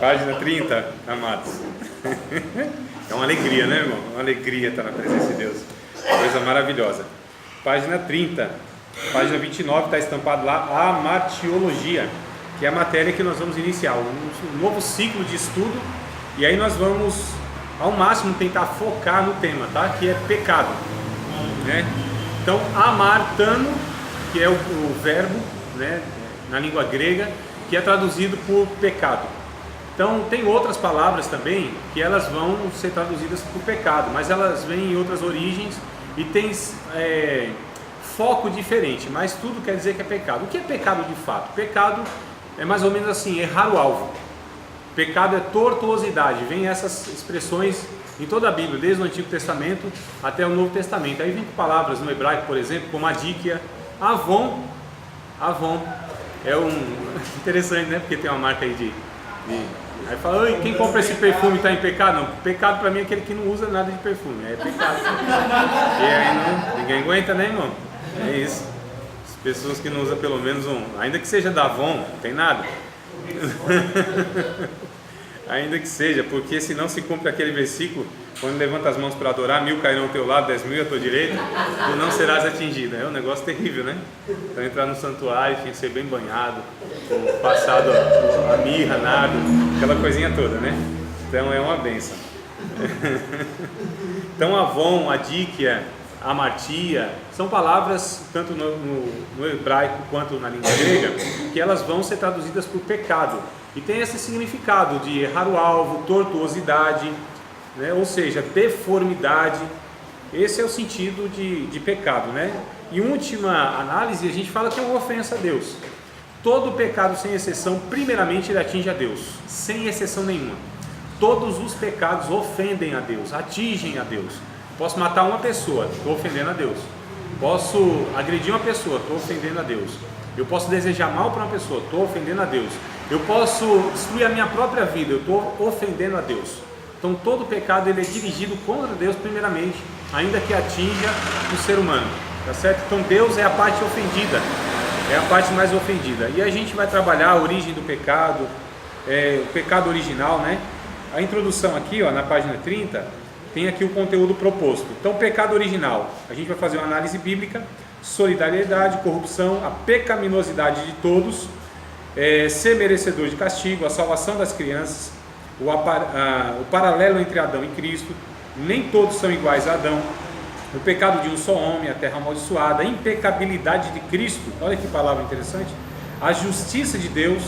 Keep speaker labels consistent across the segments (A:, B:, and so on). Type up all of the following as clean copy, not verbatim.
A: Página 30, amados. É uma alegria, né, irmão? Uma alegria estar na presença de Deus. Coisa maravilhosa. Página 30, página 29, está estampado lá a martiologia, que é a matéria que nós vamos iniciar, um novo ciclo de estudo. E aí nós vamos, ao máximo, tentar focar no tema, tá? Que é pecado, né? Então, amartano, que é o verbo, né, na língua grega, que é traduzido por pecado. Então, tem outras palavras também que elas vão ser traduzidas por pecado, mas elas vêm em outras origens e tem foco diferente, mas tudo quer dizer que é pecado. O que é pecado de fato? Pecado é mais ou menos assim, errar o alvo. Pecado é tortuosidade, vem essas expressões em toda a Bíblia, desde o Antigo Testamento até o Novo Testamento. Aí vem com palavras no hebraico, por exemplo, como adíquia, avon. Avon é interessante, né? Porque tem uma marca aí aí fala, quem compra esse perfume está em pecado? Não, pecado para mim é aquele que não usa nada de perfume, é pecado. E aí ninguém aguenta, né, irmão? É isso. As pessoas que não usam pelo menos ainda que seja da Avon, não tem nada. Ainda que seja, porque senão se cumpre aquele versículo, quando levanta as mãos para adorar, 1000 cairão ao teu lado, 10.000 à tua direita, tu não serás atingido. É um negócio terrível, né? Então entrar no santuário tinha que ser bem banhado, passado a mirra, nardo, aquela coisinha toda, né? Então é uma bênção. Então avon, adíquia, amartia, são palavras tanto no hebraico quanto na língua grega, que elas vão ser traduzidas por pecado. E tem esse significado de errar o alvo, tortuosidade, né? Ou seja, deformidade. Esse é o sentido de pecado, né? Em última análise, a gente fala que é uma ofensa a Deus. Todo pecado, sem exceção, primeiramente ele atinge a Deus, sem exceção nenhuma. Todos os pecados ofendem a Deus, atingem a Deus. Posso matar uma pessoa, estou ofendendo a Deus. Posso agredir uma pessoa, estou ofendendo a Deus. Eu posso desejar mal para uma pessoa, estou ofendendo a Deus. Eu posso destruir a minha própria vida, eu estou ofendendo a Deus. Então todo pecado ele é dirigido contra Deus primeiramente, ainda que atinja o ser humano, tá certo? Então Deus é a parte ofendida, é a parte mais ofendida. E a gente vai trabalhar a origem do pecado, o pecado original, né? A introdução aqui, ó, na página 30, tem aqui o conteúdo proposto. Então, pecado original, a gente vai fazer uma análise bíblica, solidariedade, corrupção, a pecaminosidade de todos, ser merecedor de castigo, a salvação das crianças, o paralelo entre Adão e Cristo, nem todos são iguais a Adão, o pecado de um só homem, a terra amaldiçoada, a impecabilidade de Cristo, olha que palavra interessante, a justiça de Deus.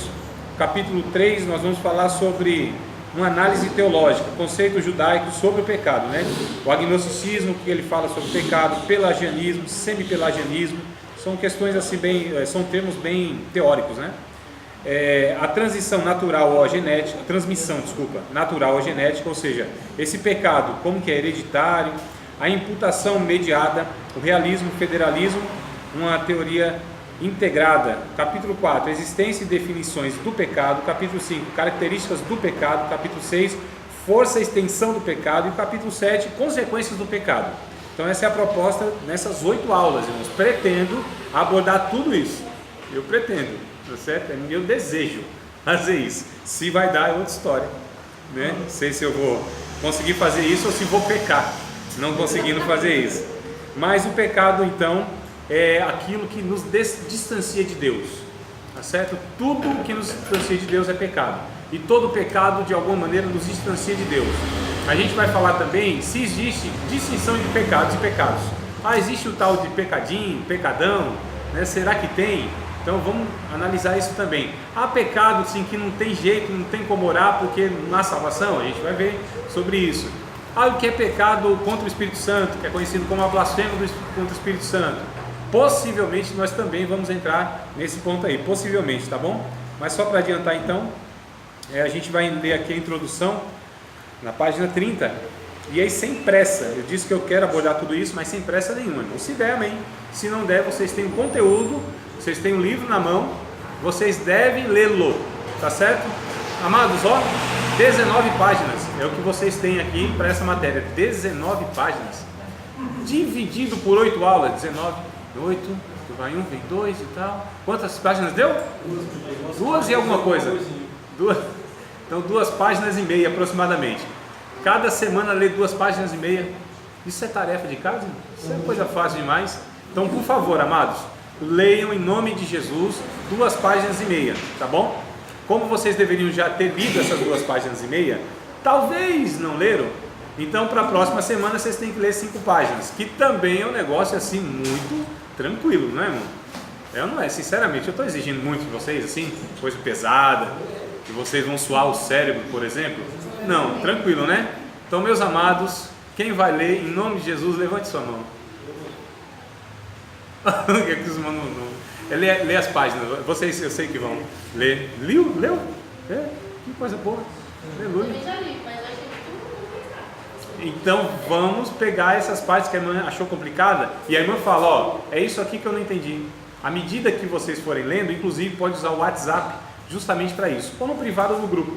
A: Capítulo 3 nós vamos falar sobre uma análise teológica, conceitos judaicos sobre o pecado, né? O agnosticismo, que ele fala sobre o pecado, pelagianismo, semipelagianismo, são questões assim são termos bem teóricos, né? A transição natural ou genética, natural ou genética, ou seja, esse pecado como que é hereditário, a imputação mediada, o realismo, o federalismo, uma teoria integrada. Capítulo 4, existência e definições do pecado. Capítulo 5, características do pecado. Capítulo 6, força e extensão do pecado. E o capítulo 7, consequências do pecado. Então essa é a proposta nessas 8 aulas, irmãos. Pretendo abordar tudo isso. Eu pretendo, tá certo? É meu desejo fazer isso. Se vai dar é outra história, né? Não sei se eu vou conseguir fazer isso ou se vou pecar não conseguindo fazer isso. Mas o pecado então é aquilo que nos distancia de Deus, tá certo? Tudo que nos distancia de Deus é pecado, e todo pecado de alguma maneira nos distancia de Deus. A gente vai falar também se existe distinção entre pecados e pecados. Existe o tal de pecadinho, pecadão, né? Será que tem? Então vamos analisar isso também. Há pecado sim que não tem jeito, não tem como orar porque não há salvação. A gente vai ver sobre isso. O que é pecado contra o Espírito Santo, que é conhecido como a blasfêmia contra o Espírito Santo. Possivelmente nós também vamos entrar nesse ponto aí, possivelmente, tá bom? Mas só para adiantar então, a gente vai ler aqui a introdução na página 30, e aí sem pressa. Eu disse que eu quero abordar tudo isso, mas sem pressa nenhuma. Então, se der, amém. Se não der, vocês têm o conteúdo, vocês têm o livro na mão, vocês devem lê-lo, tá certo? Amados, 19 páginas é o que vocês têm aqui para essa matéria. 19 páginas, dividido por 8 aulas. 19, 8, vai 1, vem 2 e tal. Quantas páginas deu? 2 e alguma coisa. 2. Então 2 páginas e meia aproximadamente. Cada semana ler 2 páginas e meia. Isso é tarefa de casa? Isso é coisa fácil demais. Então, por favor, amados, leiam em nome de Jesus 2 páginas e meia, tá bom? Como vocês deveriam já ter lido essas 2 páginas e meia, talvez não leram, então para a próxima semana vocês têm que ler 5 páginas, que também é um negócio assim muito tranquilo, não é, irmão? Não é, sinceramente, eu estou exigindo muito de vocês, assim, coisa pesada, que vocês vão suar o cérebro, por exemplo. Não, tranquilo, né? Então, meus amados, quem vai ler em nome de Jesus, levante sua mão. O que é que os irmãos não... Lê as páginas, vocês eu sei que vão ler. Leu? Que coisa boa. Aleluia.
B: Eu já li, mas eu achei muito complicado.
A: Então vamos pegar essas partes que a irmã achou complicada e a irmã fala, ó, é isso aqui que eu não entendi. À medida que vocês forem lendo, inclusive pode usar o WhatsApp justamente para isso, ou no privado ou no grupo,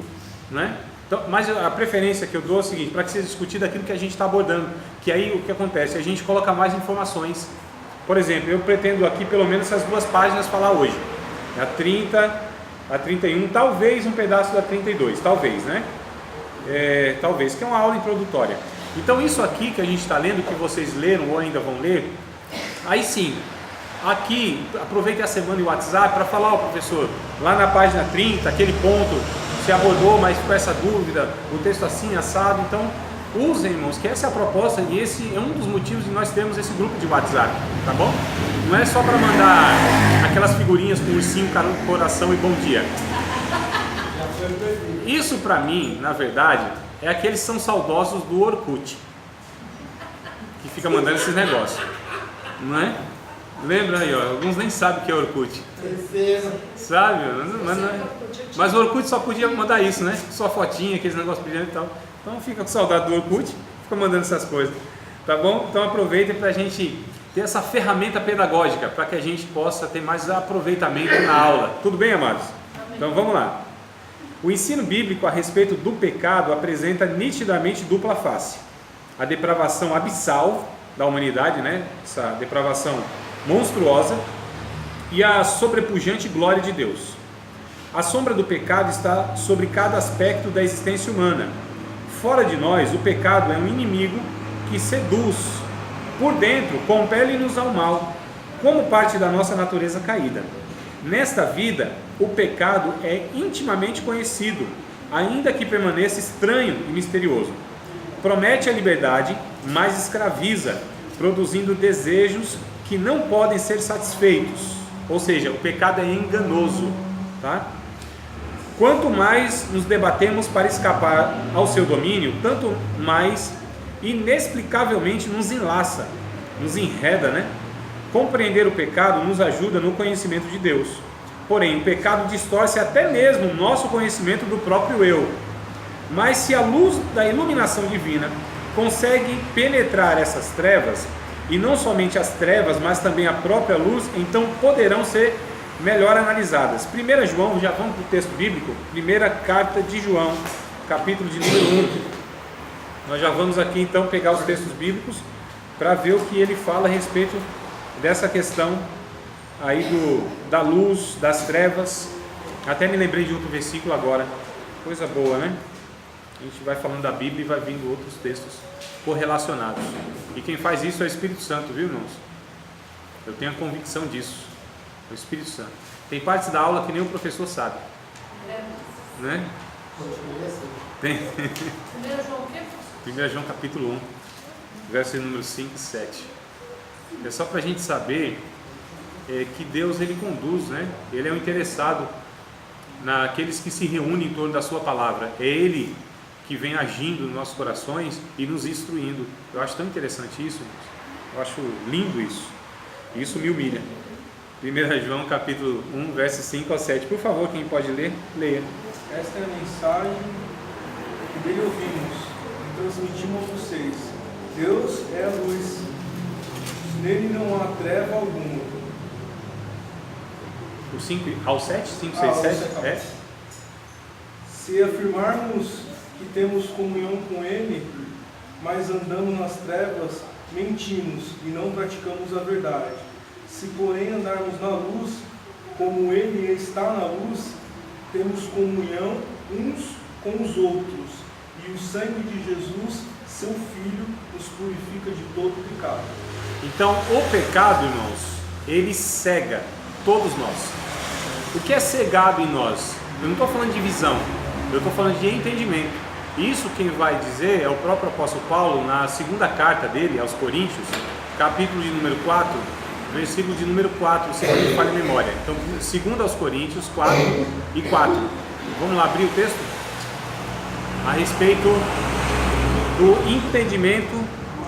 A: né? Então, mas a preferência que eu dou é o seguinte, para que seja discutido aquilo que a gente está abordando, que aí o que acontece? A gente coloca mais informações. Por exemplo, eu pretendo aqui pelo menos essas 2 páginas falar hoje, a 30, a 31, talvez um pedaço da 32, talvez, né? Talvez, que é uma aula introdutória. Então isso aqui que a gente está lendo, que vocês leram ou ainda vão ler, aí sim, aqui aproveite a semana e o WhatsApp para falar, ó, professor, lá na página 30, aquele ponto se abordou, mas com essa dúvida, o texto assim, assado. Então usem, irmãos, que essa é a proposta e esse é um dos motivos de nós termos esse grupo de WhatsApp, tá bom? Não é só para mandar aquelas figurinhas com ursinho, coração e bom dia. Isso para mim, na verdade, é aqueles que são saudosos do Orkut, que fica mandando esses negócios, não é? Lembra aí, ó, alguns nem sabem o que é Orkut. Sabe? Mas o Orkut só podia mandar isso, né? Só fotinha, aqueles negócios brilhantes e tal. Então fica com saudade do Orkut, fica mandando essas coisas, tá bom? Então aproveitem para a gente ter essa ferramenta pedagógica, para que a gente possa ter mais aproveitamento na aula. Tudo bem, amados? Então vamos lá. O ensino bíblico a respeito do pecado apresenta nitidamente dupla face. A depravação abissal da humanidade, né? Essa depravação monstruosa, e a sobrepujante glória de Deus. A sombra do pecado está sobre cada aspecto da existência humana. Fora de nós, o pecado é um inimigo que seduz. Por dentro, compele-nos ao mal, como parte da nossa natureza caída. Nesta vida, o pecado é intimamente conhecido, ainda que permaneça estranho e misterioso. Promete a liberdade, mas escraviza, produzindo desejos que não podem ser satisfeitos. Ou seja, o pecado é enganoso, tá? Quanto mais nos debatemos para escapar ao seu domínio, tanto mais inexplicavelmente nos enlaça, nos enreda, né? Compreender o pecado nos ajuda no conhecimento de Deus. Porém, o pecado distorce até mesmo o nosso conhecimento do próprio eu. Mas se a luz da iluminação divina consegue penetrar essas trevas, e não somente as trevas, mas também a própria luz, então poderão ser melhor analisadas. 1 João, já vamos para o texto bíblico, primeira carta de João, capítulo de número 1. Nós já vamos aqui então pegar os textos bíblicos para ver o que ele fala a respeito dessa questão aí da luz, das trevas. Até me lembrei de outro versículo agora, coisa boa, né? A gente vai falando da Bíblia e vai vindo outros textos correlacionados. E quem faz isso é o Espírito Santo, viu, irmãos? Eu tenho a convicção disso. É o Espírito Santo. Tem partes da aula que nem o professor sabe. Né? Tem. 1 João capítulo 1, verso número 5 e 7. É só para a gente saber que Deus ele conduz, né? Ele é o interessado naqueles que se reúnem em torno da sua palavra. É Ele que vem agindo nos nossos corações e nos instruindo. Eu acho tão interessante isso, eu acho lindo isso. Isso me humilha. 1 João capítulo 1, versos 5 ao 7. Por favor, quem pode ler, leia.
C: Esta é a mensagem que dele ouvimos e transmitimos a vocês. Deus é a luz, nele não há treva alguma.
A: O 5 ao 7? 5, 6, 7? É.
C: Se afirmarmos que temos comunhão com Ele, mas andamos nas trevas, mentimos e não praticamos a verdade. Se porém andarmos na luz, como Ele está na luz, temos comunhão uns com os outros, e o sangue de Jesus, seu Filho, nos purifica de todo pecado.
A: Então, o pecado, irmãos, ele cega todos nós. O que é cegado em nós? Eu não estou falando de visão, eu estou falando de entendimento. Isso quem vai dizer é o próprio apóstolo Paulo, na segunda carta dele aos Coríntios, capítulo de número 4, versículo de número 4, se não me falha a memória. Então, 2 aos Coríntios 4 e 4. Vamos lá abrir o texto? A respeito do entendimento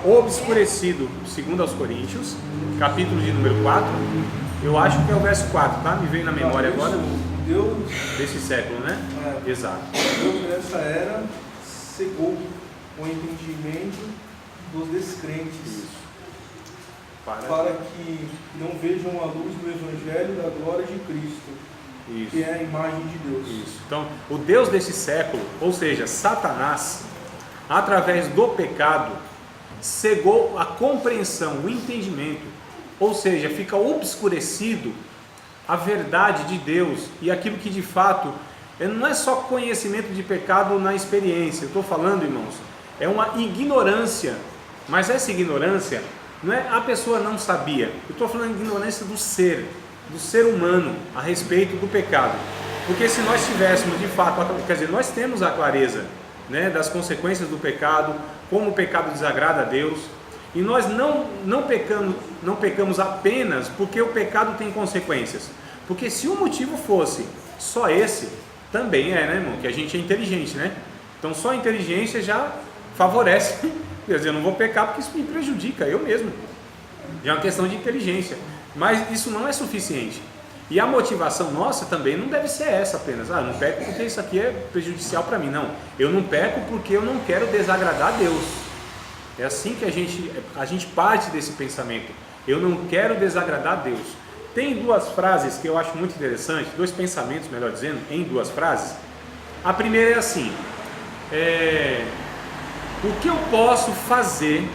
A: obscurecido. 2 aos Coríntios, capítulo de número 4. Eu acho que é o verso 4, tá? Me veio na memória agora.
C: Deus,
A: desse século, né? Exato.
C: Deus nessa era cegou o entendimento dos descrentes.
A: Isso.
C: Para que não vejam a luz do Evangelho da glória de Cristo,
A: Isso.
C: que é a imagem de Deus.
A: Isso. Então, o Deus desse século, ou seja, Satanás, através do pecado, cegou a compreensão, o entendimento, ou seja, fica obscurecido a verdade de Deus e aquilo que de fato não é só conhecimento de pecado na experiência. Eu estou falando, irmãos, é uma ignorância, mas essa ignorância não é a pessoa não sabia. Eu estou falando de ignorância do ser humano a respeito do pecado. Porque se nós tivéssemos de fato, quer dizer, nós temos a clareza, né, das consequências do pecado, como o pecado desagrada a Deus, e nós não pecamos apenas porque o pecado tem consequências. Porque se o motivo fosse só esse, também né, irmão, que a gente é inteligente, né? Então só a inteligência já favorece. Quer dizer, eu não vou pecar porque isso me prejudica, eu mesmo. Já é uma questão de inteligência. Mas isso não é suficiente. E a motivação nossa também não deve ser essa apenas. Eu não peco porque isso aqui é prejudicial para mim. Não, eu não peco porque eu não quero desagradar a Deus. É assim que a gente parte desse pensamento. Eu não quero desagradar a Deus. Tem duas frases que eu acho muito interessantes, dois pensamentos, melhor dizendo, em duas frases. A primeira é assim: o que eu posso fazer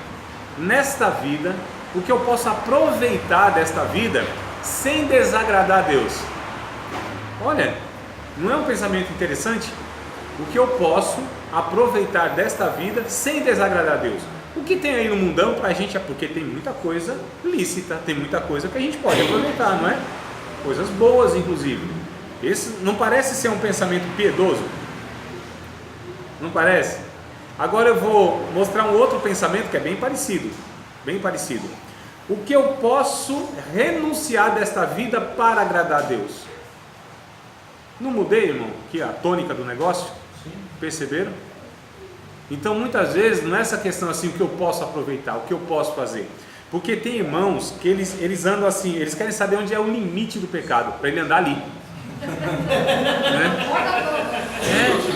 A: nesta vida, o que eu posso aproveitar desta vida sem desagradar a Deus? Olha, não é um pensamento interessante? O que eu posso aproveitar desta vida sem desagradar a Deus? O que tem aí no mundão pra gente? Porque tem muita coisa lícita, tem muita coisa que a gente pode aproveitar, não é? Coisas boas, inclusive. Esse não parece ser um pensamento piedoso? Não parece? Agora eu vou mostrar um outro pensamento que é bem parecido. Bem parecido. O que eu posso renunciar desta vida para agradar a Deus? Não mudei, irmão, que a tônica do negócio? Sim. Perceberam? Então muitas vezes não é essa questão assim, o que eu posso aproveitar, o que eu posso fazer. Porque tem irmãos que eles andam assim, eles querem saber onde é o limite do pecado, para ele andar ali. Né?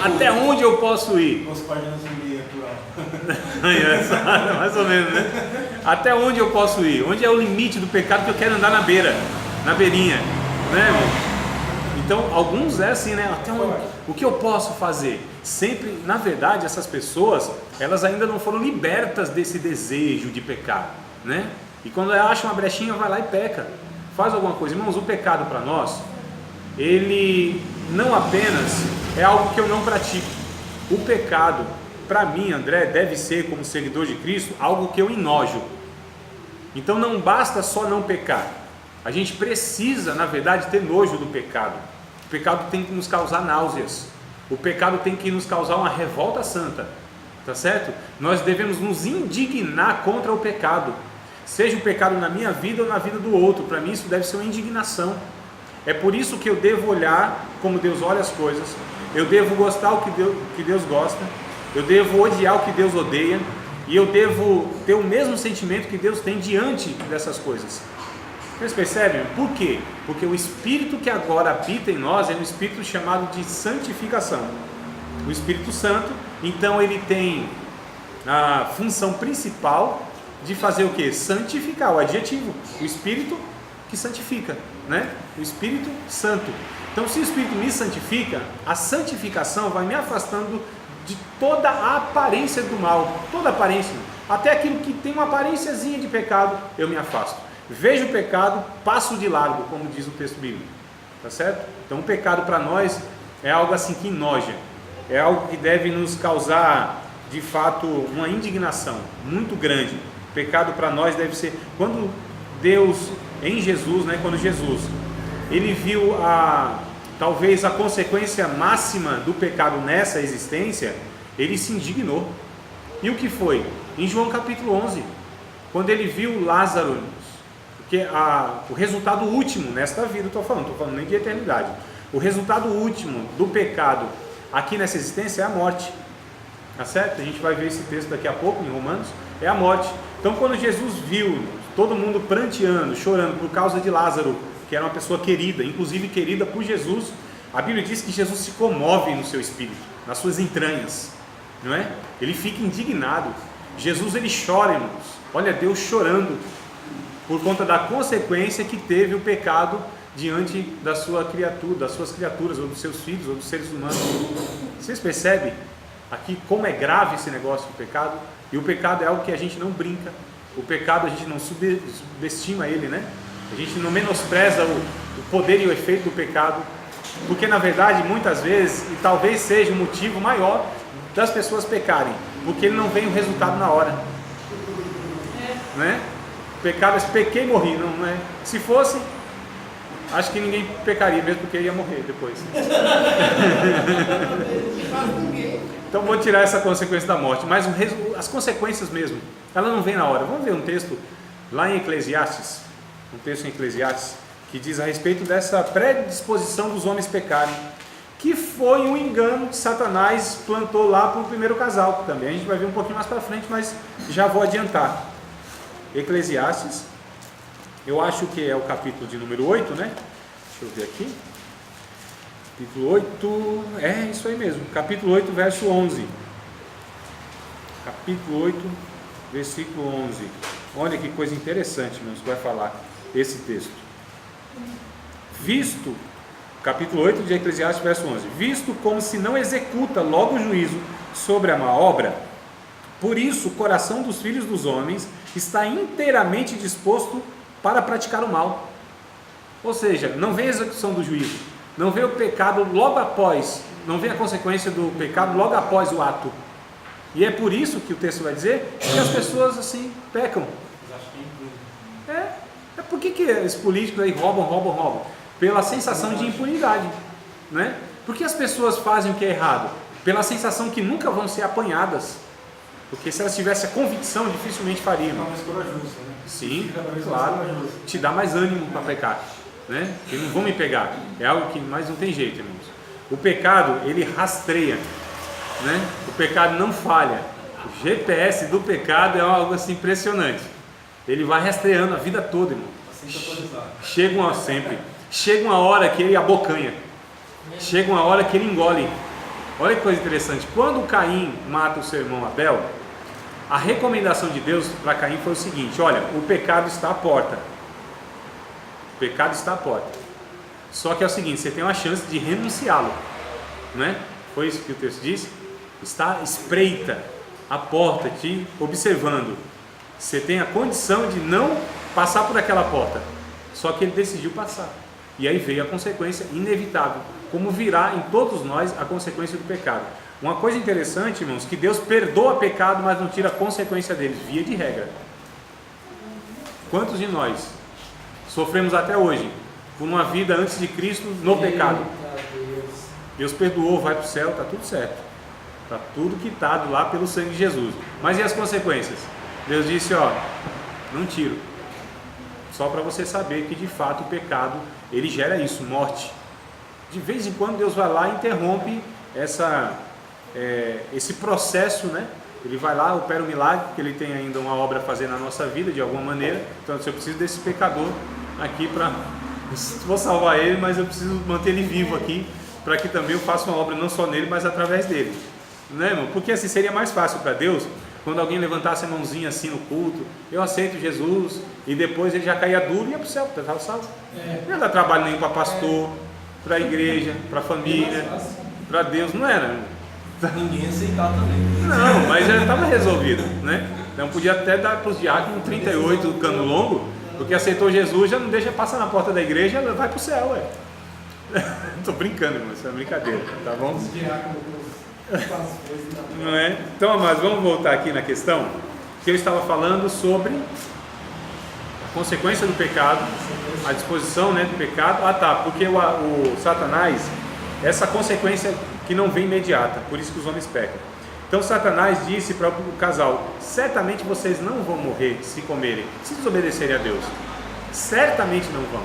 A: Até onde eu posso ir? Mais ou menos, né? Até onde eu posso ir? Onde é o limite do pecado que eu quero andar na beira, na beirinha, né, irmão? Então, alguns é assim, né? Até onde, o que eu posso fazer? Sempre, na verdade, essas pessoas, elas ainda não foram libertas desse desejo de pecar, né? E quando ela acha uma brechinha, vai lá e peca, faz alguma coisa. Irmãos, o pecado para nós, ele não apenas é algo que eu não pratico. O pecado, para mim, André, deve ser, como seguidor de Cristo, algo que eu enojo. Então não basta só não pecar. A gente precisa, na verdade, ter nojo do pecado. O pecado tem que nos causar náuseas. O pecado tem que nos causar uma revolta santa. Tá certo? Nós devemos nos indignar contra o pecado. Seja o pecado na minha vida ou na vida do outro. Para mim isso deve ser uma indignação. É por isso que eu devo olhar como Deus olha as coisas. Eu devo gostar o que Deus gosta. Eu devo odiar o que Deus odeia. E eu devo ter o mesmo sentimento que Deus tem diante dessas coisas. Vocês percebem? Por quê? Porque o Espírito que agora habita em nós é um Espírito chamado de santificação. O Espírito Santo, então, ele tem a função principal de fazer o quê? Santificar, o adjetivo. O Espírito que santifica, né? O Espírito Santo. Então, se o Espírito me santifica, a santificação vai me afastando de toda a aparência do mal, toda a aparência, até aquilo que tem uma aparênciazinha de pecado, eu me afasto. Vejo o pecado, passo de largo, como diz o texto bíblico, tá certo? Então o pecado para nós é algo assim que enoja, é algo que deve nos causar, de fato, uma indignação muito grande. O pecado para nós deve ser, quando Deus, em Jesus, né, quando Jesus, ele viu talvez a consequência máxima do pecado nessa existência, ele se indignou. E o que foi? Em João capítulo 11, quando ele viu Lázaro, porque o resultado último nesta vida, estou falando nem de eternidade, o resultado último do pecado aqui nessa existência é a morte, tá certo? A gente vai ver esse texto daqui a pouco em Romanos, é a morte. Então quando Jesus viu todo mundo pranteando, chorando por causa de Lázaro, que era uma pessoa querida, inclusive querida por Jesus, a Bíblia diz que Jesus se comove no seu espírito, nas suas entranhas, não é? Ele fica indignado. Jesus, ele chora, irmãos. Olha Deus chorando por conta da consequência que teve o pecado diante da sua criatura, das suas criaturas, ou dos seus filhos, ou dos seres humanos. Vocês percebem aqui como é grave esse negócio do pecado? E o pecado é algo que a gente não brinca. O pecado a gente não subestima ele, né? A gente não menospreza o poder e o efeito do pecado, porque na verdade muitas vezes, e talvez seja o motivo maior das pessoas pecarem, porque ele não vem o resultado na hora, né? O pecado é pequei e morri, não é? Se fosse, acho que ninguém pecaria mesmo, porque ia morrer depois. Então vou tirar essa consequência da morte, mas as consequências mesmo, ela não vem na hora. Vamos ver um texto lá em Eclesiastes, um texto em Eclesiastes, que diz a respeito dessa predisposição dos homens pecarem, que foi um engano que Satanás plantou lá para o primeiro casal, que também a gente vai ver um pouquinho mais para frente, mas já vou adiantar. Eclesiastes, eu acho que é o capítulo de número 8, né? Deixa eu ver aqui. Capítulo 8, é isso aí mesmo, capítulo 8, verso 11. Capítulo 8, versículo 11. Olha que coisa interessante, irmãos, que vai falar esse texto. Visto, capítulo 8 de Eclesiastes, verso 11. Visto como se não executa logo o juízo sobre a má obra, por isso o coração dos filhos dos homens está inteiramente disposto para praticar o mal. Ou seja, não vem a execução do juízo, não vem o pecado logo após, não vem a consequência do pecado logo após o ato. E é por isso que o texto vai dizer que as pessoas assim pecam. Por que esses políticos aí roubam? Pela sensação de impunidade, né? Por que as pessoas fazem o que é errado? Pela sensação que nunca vão ser apanhadas. Porque se elas tivessem a convicção, dificilmente fariam.
C: Fica mais corajoso, né?
A: Sim, claro. Te dá mais ânimo para pecar, né? Porque não vão me pegar. É algo que mais não tem jeito, irmãos. O pecado, ele rastreia, né? O pecado não falha. O GPS do pecado é algo assim impressionante. Ele vai rastreando a vida toda, irmão. Chega uma hora que ele abocanha. Chega uma hora que ele engole. Olha que coisa interessante. Quando Caim mata o seu irmão Abel, a recomendação de Deus para Caim foi o seguinte: olha, o pecado está à porta. O pecado está à porta. Só que é o seguinte, você tem uma chance de renunciá-lo, né? Foi isso que o texto disse. Está espreita a porta te observando. Você tem a condição de não passar por aquela porta. Só que ele decidiu passar. E aí veio a consequência inevitável, como virá em todos nós a consequência do pecado. Uma coisa interessante, irmãos, que Deus perdoa pecado, mas não tira a consequência deles, via de regra. Quantos de nós sofremos até hoje por uma vida antes de Cristo no pecado? Deus perdoou, vai para o céu, está tudo certo. Está tudo quitado lá pelo sangue de Jesus. Mas e as consequências? Deus disse, ó, não tiro. Só para você saber que de fato o pecado, ele gera isso, morte. De vez em quando Deus vai lá e interrompe esse processo, né? Ele vai lá, opera um milagre, porque ele tem ainda uma obra a fazer na nossa vida de alguma maneira. Então eu preciso desse pecador aqui para... Vou salvar ele, mas eu preciso manter ele vivo aqui, para que também eu faça uma obra não só nele, mas através dele. Né, irmão? Porque assim seria mais fácil para Deus, quando alguém levantasse a mãozinha assim no culto, eu aceito Jesus, e depois ele já caía duro e ia para o céu, porque estava salvo. Não ia dar trabalho nenhum para pastor, para a igreja, para a família, para Deus, não era.
C: Ninguém aceitar também.
A: Não, mas já estava resolvido, né? Então podia até dar para os diáconos 38 do cano longo, porque aceitou Jesus, já não deixa passar na porta da igreja, vai para o céu, ué. Estou brincando, irmão, isso é brincadeira, tá bom? Não é? Então, amados, vamos voltar aqui na questão que eu estava falando sobre a consequência do pecado, a disposição, né, do pecado. Ah, tá, porque o Satanás, essa consequência que não vem imediata, por isso que os homens pecam. Então Satanás disse para o casal: certamente vocês não vão morrer se comerem, se desobedecerem a Deus, certamente não vão.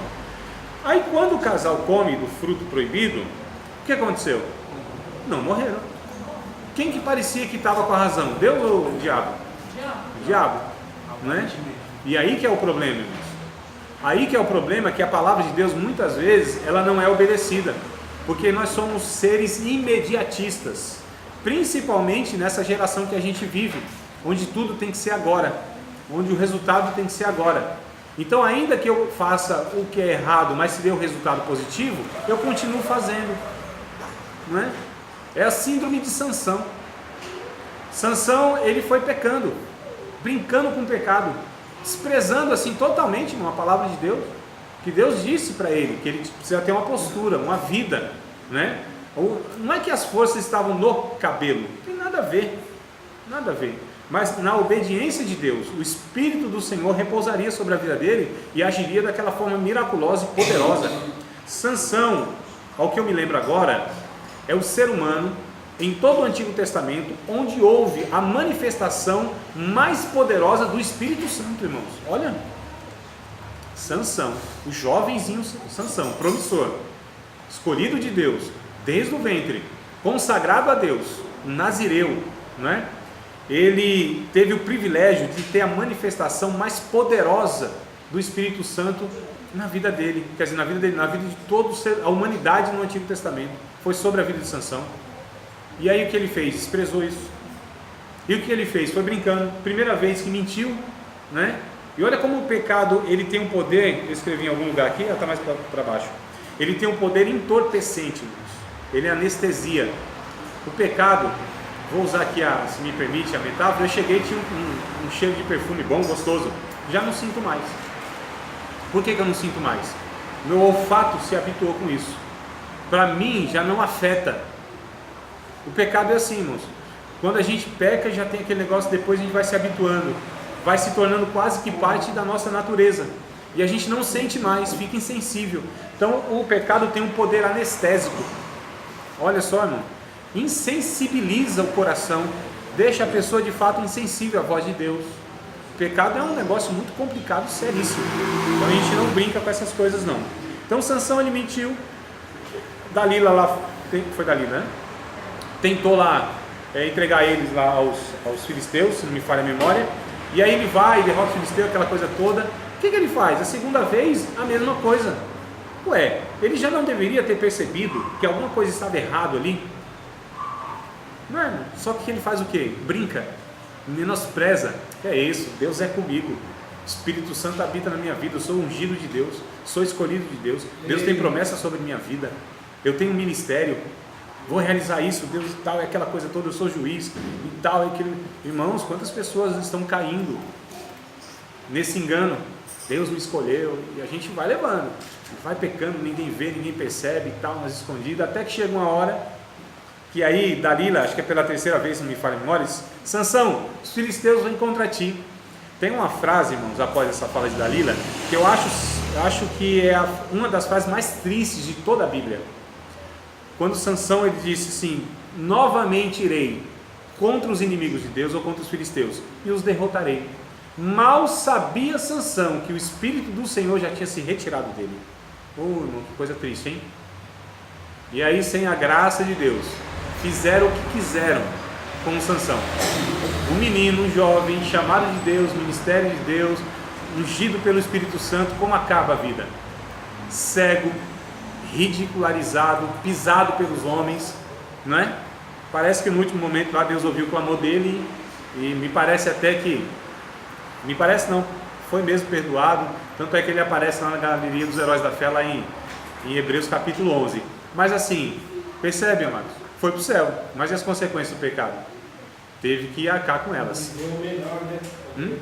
A: Aí quando o casal come do fruto proibido, o que aconteceu? Não morreram. Quem que parecia que estava com a razão? Deus ou o diabo? O diabo, né? E aí que é o problema, irmãos. Aí que é o problema, que a palavra de Deus muitas vezes ela não é obedecida, porque nós somos seres imediatistas, principalmente nessa geração que a gente vive, onde tudo tem que ser agora, onde o resultado tem que ser agora. Então, ainda que eu faça o que é errado, mas se dê um resultado positivo, eu continuo fazendo, não é? É a síndrome de Sansão. Sansão, ele foi pecando, brincando com o pecado, desprezando assim totalmente uma palavra de Deus, que Deus disse para ele, que ele precisa ter uma postura, uma vida, né? Não é que as forças estavam no cabelo, não tem nada a ver, nada a ver. Mas na obediência de Deus, o Espírito do Senhor repousaria sobre a vida dele e agiria daquela forma miraculosa e poderosa. Sansão, ao que eu me lembro agora, é o ser humano em todo o Antigo Testamento onde houve a manifestação mais poderosa do Espírito Santo, irmãos. Olha, Sansão, o jovenzinho Sansão, promissor, escolhido de Deus, desde o ventre, consagrado a Deus, um nazireu, não é? Ele teve o privilégio de ter a manifestação mais poderosa do Espírito Santo na vida dele, quer dizer, na vida dele, na vida de toda a humanidade no Antigo Testamento, foi sobre a vida de Sansão. E aí o que ele fez? Desprezou isso. E o que ele fez? Foi brincando, primeira vez que mentiu, né? E olha como o pecado, ele tem um poder, eu escrevi em algum lugar aqui, está mais para baixo, ele tem um poder entorpecente, ele anestesia. O pecado, vou usar aqui, se me permite a metáfora, eu cheguei e tinha um cheiro de perfume bom, gostoso, já não sinto mais. Por que eu não sinto mais? Meu olfato se habituou com isso, para mim já não afeta. O pecado é assim, irmãos, quando a gente peca já tem aquele negócio, depois a gente vai se habituando, vai se tornando quase que parte da nossa natureza, e a gente não sente mais, fica insensível. Então o pecado tem um poder anestésico, olha só, irmão, insensibiliza o coração, deixa a pessoa de fato insensível à voz de Deus. O pecado é um negócio muito complicado, seríssimo, então a gente não brinca com essas coisas não. Então Sansão, ele mentiu, Dalila lá, foi Dalila, né? Tentou lá entregar eles lá aos filisteus, se não me falha a memória, e aí ele vai, derrota os filisteus, aquela coisa toda. O que ele faz? A segunda vez, a mesma coisa. Ué, ele já não deveria ter percebido que alguma coisa estava errado ali? Não é? Só que ele faz o quê? Brinca, menospreza. Que é isso? Deus é comigo, Espírito Santo habita na minha vida, eu sou ungido de Deus, sou escolhido de Deus, Deus tem promessa sobre minha vida, eu tenho um ministério, vou realizar isso, Deus e tal, é aquela coisa toda, eu sou juiz e tal, é aquele... Irmãos, quantas pessoas estão caindo nesse engano? Deus me escolheu, e a gente vai levando, vai pecando, ninguém vê, ninguém percebe e tal, mas escondido, até que chega uma hora que aí Dalila, acho que é pela terceira vez, se não me falha a memória, Sansão, os filisteus vêm contra ti. Tem uma frase, irmãos, após essa fala de Dalila, que eu acho que é uma das frases mais tristes de toda a Bíblia. Quando Sansão, ele disse assim: novamente irei contra os inimigos de Deus ou contra os filisteus e os derrotarei. Mal sabia Sansão que o Espírito do Senhor já tinha se retirado dele. Irmão, que coisa triste, hein? E aí, sem a graça de Deus, fizeram o que quiseram com Sansão. Um menino, um jovem, chamado de Deus, ministério de Deus, ungido pelo Espírito Santo, como acaba a vida? Cego, ridicularizado, pisado pelos homens, não é? Parece que no último momento lá Deus ouviu o clamor dele e me parece até que, me parece não, foi mesmo perdoado, tanto é que ele aparece lá na galeria dos heróis da fé, lá em Hebreus capítulo 11. Mas assim, percebe, amados? Foi para o céu, mas e as consequências do pecado? Teve que arcar com elas.
C: Viveu o melhor, né?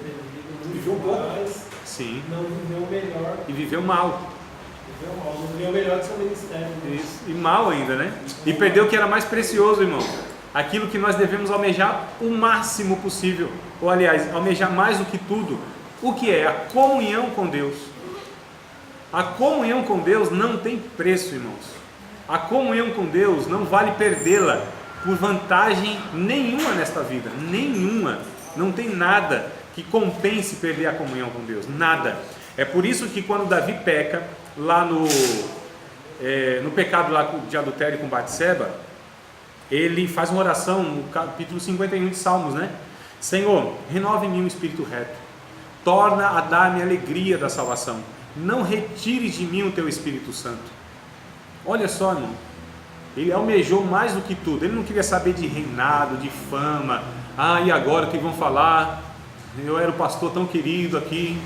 C: Viveu pouco, mas
A: sim.
C: Não viveu o melhor.
A: E viveu mal.
C: Viveu mal, não viveu o melhor do seu ministério.
A: Isso. E mal ainda, né? E perdeu o que era mais precioso, irmão. aquilo que nós devemos almejar o máximo possível, ou aliás, almejar mais do que tudo, o que é? A comunhão com Deus. A comunhão com Deus não tem preço, irmãos. A comunhão com Deus não vale perdê-la por vantagem nenhuma nesta vida, nenhuma. Não tem nada que compense perder a comunhão com Deus, nada. É por isso que quando Davi peca, lá no pecado lá de adultério com Batseba, ele faz uma oração no capítulo 51 de Salmos, né? Senhor, renova em mim um espírito reto, torna a dar-me a alegria da salvação, não retires de mim o teu Espírito Santo. Olha só, irmão, ele almejou mais do que tudo, ele não queria saber de reinado, de fama. E agora o que vão falar? Eu era o pastor tão querido aqui,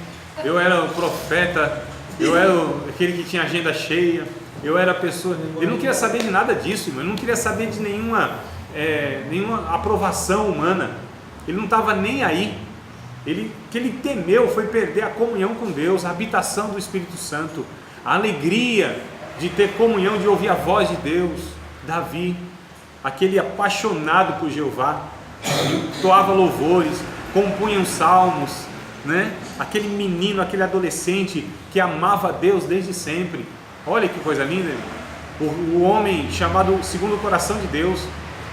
A: eu era o profeta, eu era aquele que tinha agenda cheia, eu era a pessoa. Ele não queria saber de nada disso, irmão. Ele não queria saber de nenhuma aprovação humana, ele não estava nem aí. O que ele temeu foi perder a comunhão com Deus, a habitação do Espírito Santo, a alegria de ter comunhão, de ouvir a voz de Deus. Davi, aquele apaixonado por Jeová, entoava louvores, compunha os salmos, né? Aquele menino, aquele adolescente que amava a Deus desde sempre. Olha que coisa linda, o homem chamado segundo o coração de Deus,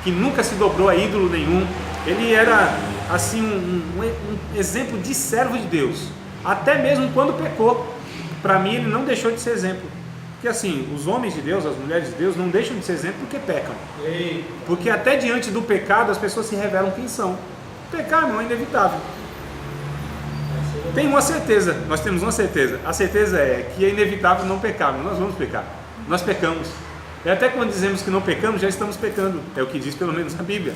A: que nunca se dobrou a ídolo nenhum. Ele era assim um exemplo de servo de Deus, até mesmo quando pecou. Para mim ele não deixou de ser exemplo, porque assim, os homens de Deus, as mulheres de Deus não deixam de ser exemplo porque pecam. Porque até diante do pecado as pessoas se revelam quem são. Pecar, irmão, é inevitável. Tem uma certeza, nós temos uma certeza. A certeza é que é inevitável não pecar, nós vamos pecar, nós pecamos. E até quando dizemos que não pecamos, já estamos pecando. É o que diz pelo menos a Bíblia.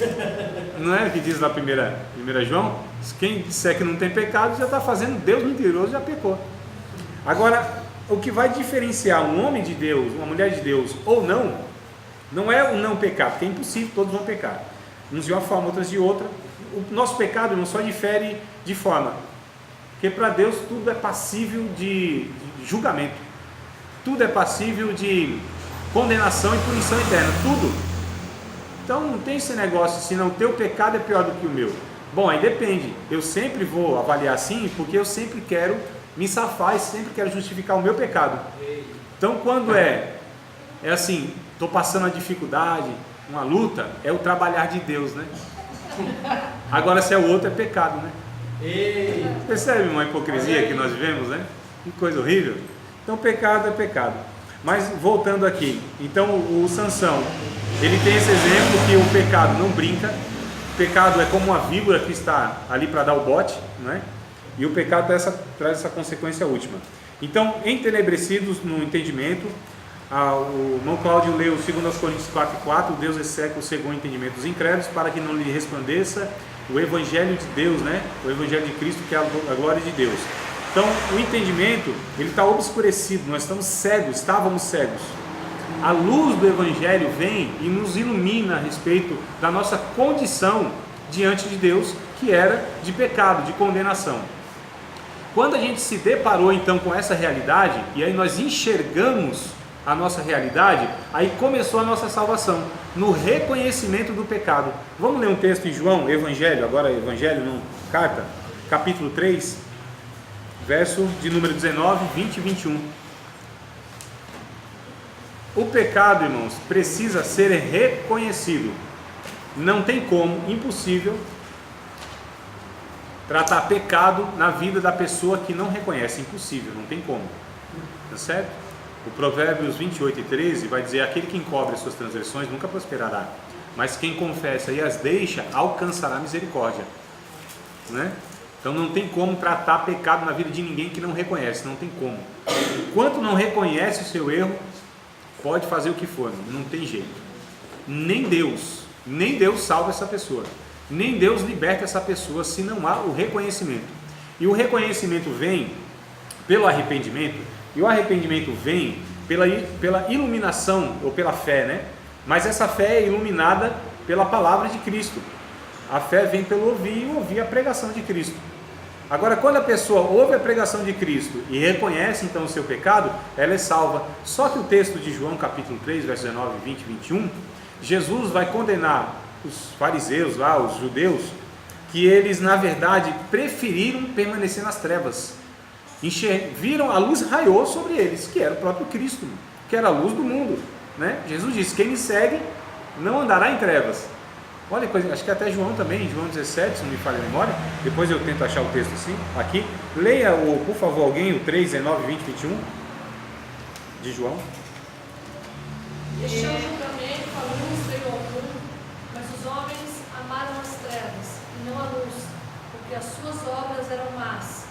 A: Não é o que diz lá 1 João? Quem disser que não tem pecado já está fazendo Deus mentiroso, já pecou. Agora, o que vai diferenciar um homem de Deus, uma mulher de Deus ou não é o não pecar, porque é impossível, todos vão pecar. Uns de uma forma, outras de outra. O nosso pecado não só difere de forma, porque para Deus tudo é passível de julgamento, tudo é passível de condenação e punição eterna, tudo. Então não tem esse negócio, senão o teu pecado é pior do que o meu. Bom, aí depende, eu sempre vou avaliar assim, porque eu sempre quero me safar e sempre quero justificar o meu pecado. Então quando é assim, estou passando uma dificuldade, uma luta, é o trabalhar de Deus, né? Agora se é o outro, é pecado, né? Percebe uma hipocrisia que nós vivemos, né? Que coisa horrível. Então pecado é pecado. Mas voltando aqui, então o Sansão, ele tem esse exemplo que o pecado não brinca, o pecado é como uma víbora que está ali para dar o bote, né? E o pecado traz essa consequência última. Então, entenebrecidos no entendimento, o irmão Cláudio leu 2 Coríntios 4,4, Deus esse século cegou o entendimento dos incrédulos para que não lhe resplandeça o Evangelho de Deus, né? O Evangelho de Cristo, que é a glória de Deus. Então, o entendimento, ele está obscurecido, nós estávamos cegos. A luz do Evangelho vem e nos ilumina a respeito da nossa condição diante de Deus, que era de pecado, de condenação. Quando a gente se deparou então com essa realidade, e aí nós enxergamos a nossa realidade, aí começou a nossa salvação, no reconhecimento do pecado. Vamos ler um texto em João, Evangelho, agora Evangelho, não carta, capítulo 3, verso de número 19, 20 e 21. O pecado, irmãos, precisa ser reconhecido. Não tem como, impossível, tratar pecado na vida da pessoa que não reconhece. Impossível, não tem como. Tá certo? O Provérbios 28 e 13 vai dizer: aquele que encobre as suas transgressões nunca prosperará, mas quem confessa e as deixa alcançará misericórdia, né? Então não tem como tratar pecado na vida de ninguém que não reconhece, não tem como. Enquanto não reconhece o seu erro, pode fazer o que for, não tem jeito. Nem Deus salva essa pessoa, nem Deus liberta essa pessoa se não há o reconhecimento. E o reconhecimento vem pelo arrependimento, e o arrependimento vem pela iluminação ou pela fé, né? Mas essa fé é iluminada pela palavra de Cristo. A fé vem pelo ouvir e ouvir a pregação de Cristo. Agora, quando a pessoa ouve a pregação de Cristo e reconhece então o seu pecado, ela é salva. Só que o texto de João capítulo 3, versos 19, 20 e 21, Jesus vai condenar os fariseus lá, os judeus, que eles na verdade preferiram permanecer nas trevas. Viram, a luz raiou sobre eles, que era o próprio Cristo, que era a luz do mundo, né? Jesus disse: quem me segue não andará em trevas. Olha, acho que até João também, João 17, se não me falha a memória. Depois eu tento achar o texto assim, aqui. Leia, por favor, alguém, o 3, 19, 20, 21 de João.
B: Este é o julgamento, a luz veio ao mundo, mas os homens amaram as trevas e não a luz, porque as suas obras eram más.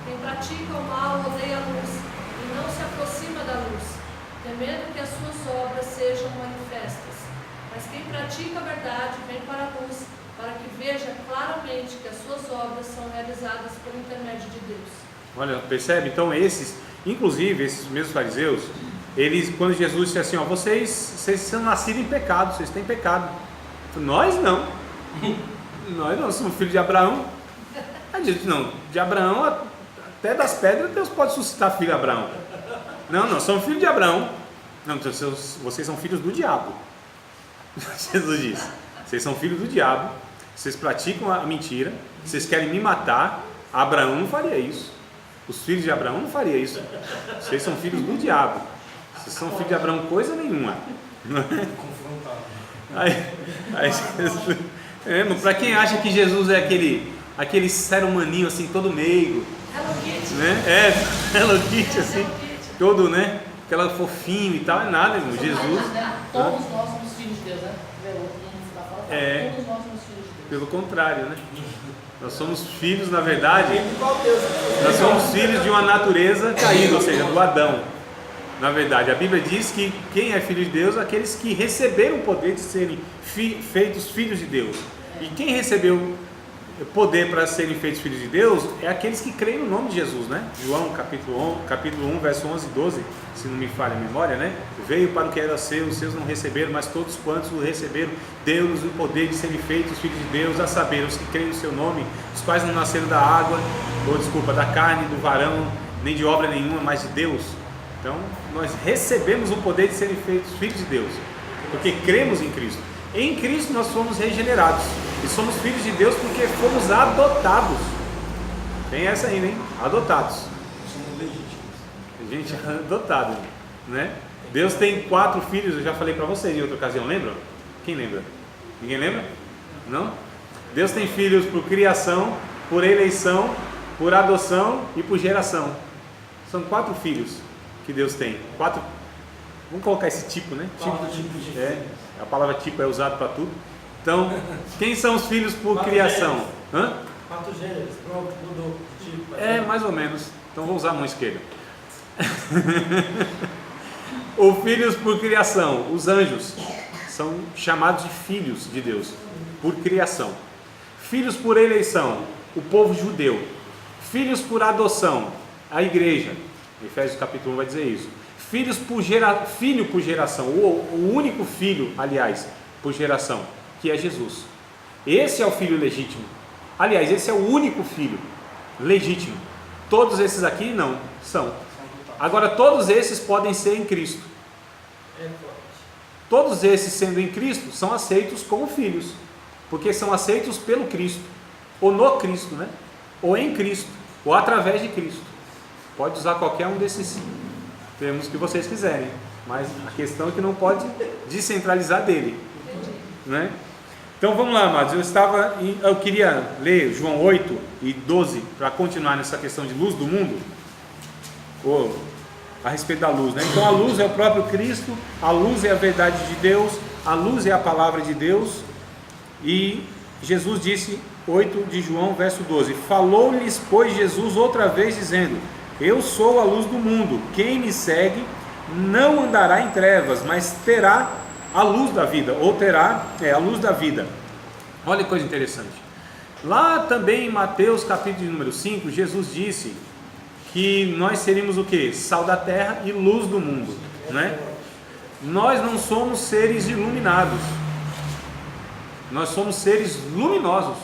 B: Quem pratica o mal odeia a luz e não se aproxima da luz, temendo que as suas obras sejam manifestas. Mas quem pratica a verdade vem para a luz, para que veja claramente que as suas obras são realizadas por intermédio de Deus. Olha,
A: percebe? Então inclusive esses mesmos fariseus, eles, quando Jesus disse assim, ó, vocês são nascidos em pecado, vocês têm pecado. Nós não. Nós não somos filhos de Abraão. Aí diz, não, de Abraão, até das pedras Deus pode suscitar filho de Abraão. Não, somos filhos de Abraão. Não, vocês são filhos do diabo. Jesus diz, vocês são filhos do diabo, vocês praticam a mentira, vocês querem me matar. Abraão não faria isso. Os filhos de Abraão não fariam isso. Vocês são filhos do diabo. Vocês são filhos de Abraão coisa nenhuma. Para quem acha que Jesus é aquele ser humaninho assim, todo meigo,
B: Hello Kitty,
A: né? Hello Kitty assim, todo, né? Aquela fofinho e tal, é nada, irmão. Jesus.
D: Todos nós somos filhos de Deus, né? Todos nós somos filhos de Deus.
A: Pelo contrário, né? Nós somos filhos, na verdade, nós somos filhos de uma natureza caída, ou seja, do Adão. Na verdade, a Bíblia diz que quem é filho de Deus é aqueles que receberam o poder de serem feitos filhos de Deus. E quem recebeu poder para serem feitos filhos de Deus é aqueles que creem no nome de Jesus, né? João capítulo 1, verso 11 e 12, se não me falha a memória, né? Veio para o que era seu, os seus não receberam, mas todos quantos o receberam, deu-nos o poder de serem feitos filhos de Deus, a saber, os que creem no seu nome, os quais não nasceram da água, da carne, do varão, nem de obra nenhuma, mas de Deus. Então, nós recebemos o poder de serem feitos filhos de Deus, porque cremos em Cristo. Em Cristo nós fomos regenerados e somos filhos de Deus porque fomos adotados. Tem essa ainda, hein? Adotados.
C: Somos legítimos.
A: Gente, adotado, né? Deus tem 4 filhos, eu já falei para vocês em outra ocasião, lembram? Quem lembra? Ninguém lembra? Não? Deus tem filhos por criação, por eleição, por adoção e por geração. São 4 filhos que Deus tem. 4. Vamos colocar esse tipo, né? A palavra tipo é usada para tudo. Então, quem são os filhos por
E: 4
A: criação?
E: Gêneros. 4 gêneros, pronto, mudou. Tipo,
A: mais ou menos. Então vou usar a mão esquerda. Os filhos por criação, os anjos, são chamados de filhos de Deus, por criação. Filhos por eleição, o povo judeu. Filhos por adoção, a igreja. Efésios capítulo 1 vai dizer isso. Filho por geração, o único filho, aliás, por geração, que é Jesus. Esse é o filho legítimo. Aliás, esse é o único filho legítimo. Todos esses aqui não são. Agora, todos esses podem ser em Cristo. Todos esses sendo em Cristo são aceitos como filhos, porque são aceitos pelo Cristo, ou no Cristo, né? Ou em Cristo, ou através de Cristo. Pode usar qualquer um desses termos que vocês quiserem, mas a questão é que não pode descentralizar dele, né? Então vamos lá, amados. Eu queria ler João 8 e 12 para continuar nessa questão de luz do mundo, ou a respeito da luz, né? Então a luz é o próprio Cristo, a luz é a verdade de Deus, a luz é a palavra de Deus. E Jesus disse, 8 de João, verso 12: falou-lhes, pois, Jesus outra vez, dizendo: eu sou a luz do mundo, quem me segue não andará em trevas, mas terá a luz da vida, ou terá a luz da vida. Olha que coisa interessante. Lá também em Mateus capítulo de número 5, Jesus disse que nós seríamos o que? Sal da terra e luz do mundo, né? Nós não somos seres iluminados, nós somos seres luminosos.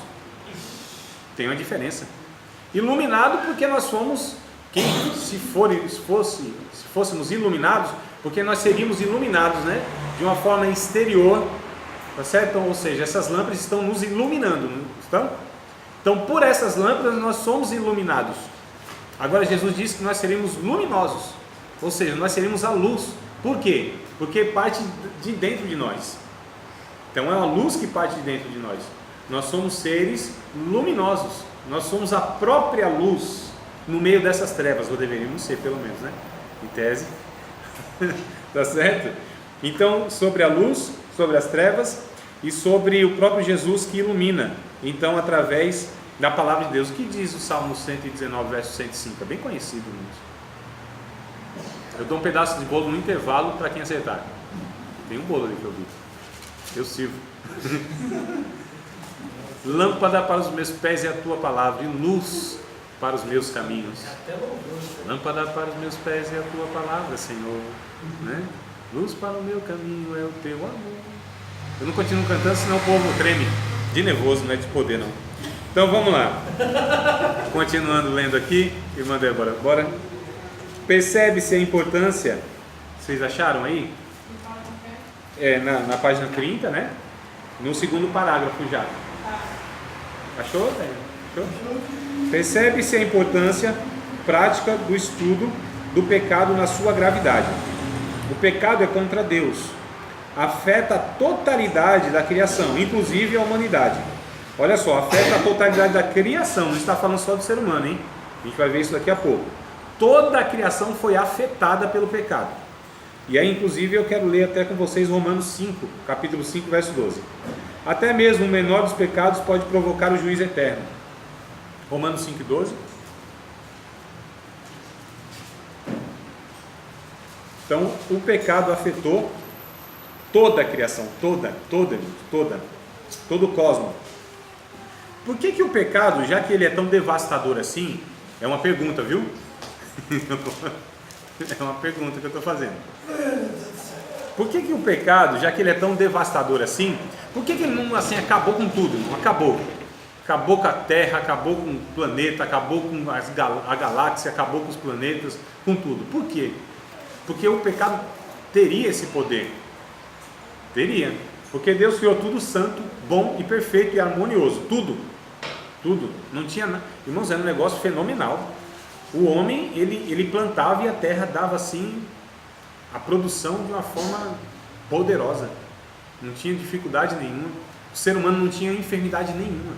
A: Tem uma diferença. Iluminado porque nós somos, se fôssemos iluminados, porque nós seríamos iluminados, né? De uma forma exterior, Tá certo? Então, ou seja, essas lâmpadas estão nos iluminando, não estão? Então, por essas lâmpadas nós somos iluminados. Agora Jesus disse que nós seremos luminosos, ou seja, nós seremos a luz. Por quê? Porque parte de dentro de nós. Então é a luz que parte de dentro de nós. Nós somos seres luminosos. Nós somos a própria luz no meio dessas trevas, ou deveríamos ser pelo menos, né? Em tese. Tá certo? Então, sobre a luz, sobre as trevas e sobre o próprio Jesus que ilumina. Então, através da palavra de Deus. O que diz o Salmo 119, verso 105? É bem conhecido isso. Eu dou um pedaço de bolo no intervalo para quem acertar. Tem um bolo ali que eu vi. Eu sirvo. Lâmpada para os meus pés é a tua palavra e luz para os meus caminhos. Lâmpada para os meus pés é a tua palavra, Senhor, né? Luz para o meu caminho é o teu amor. Eu não continuo cantando, senão o povo treme de nervoso, não é de poder não. Então vamos lá. Continuando lendo aqui, irmã Débora, bora. Percebe-se a importância. Vocês acharam aí? Na página 30, né? No segundo parágrafo já. Achou? Achou? Percebe-se a importância prática do estudo do pecado na sua gravidade. O pecado é contra Deus. Afeta a totalidade da criação, inclusive a humanidade. Olha só, afeta a totalidade da criação. Não está falando só do ser humano, hein? A gente vai ver isso daqui a pouco. Toda a criação foi afetada pelo pecado. E aí, inclusive, eu quero ler até com vocês Romanos 5, capítulo 5, verso 12. Até mesmo o menor dos pecados pode provocar o juízo eterno. Romanos 5, 12. Então, o pecado afetou toda a criação, todo o cosmos. Por que o pecado, já que ele é tão devastador assim, é uma pergunta, viu? É uma pergunta que eu estou fazendo. Por que o pecado, já que ele é tão devastador assim, por que ele não assim, acabou com tudo? Não acabou. Acabou com a Terra, acabou com o planeta, acabou com a galáxia, acabou com os planetas, com tudo. Por quê? Porque o pecado teria esse poder. Teria. Porque Deus criou tudo santo, bom e perfeito e harmonioso. Tudo. Tudo. Não tinha nada. Irmãos, era um negócio fenomenal. O homem, ele plantava e a terra dava assim a produção de uma forma poderosa. Não tinha dificuldade nenhuma. O ser humano não tinha enfermidade nenhuma.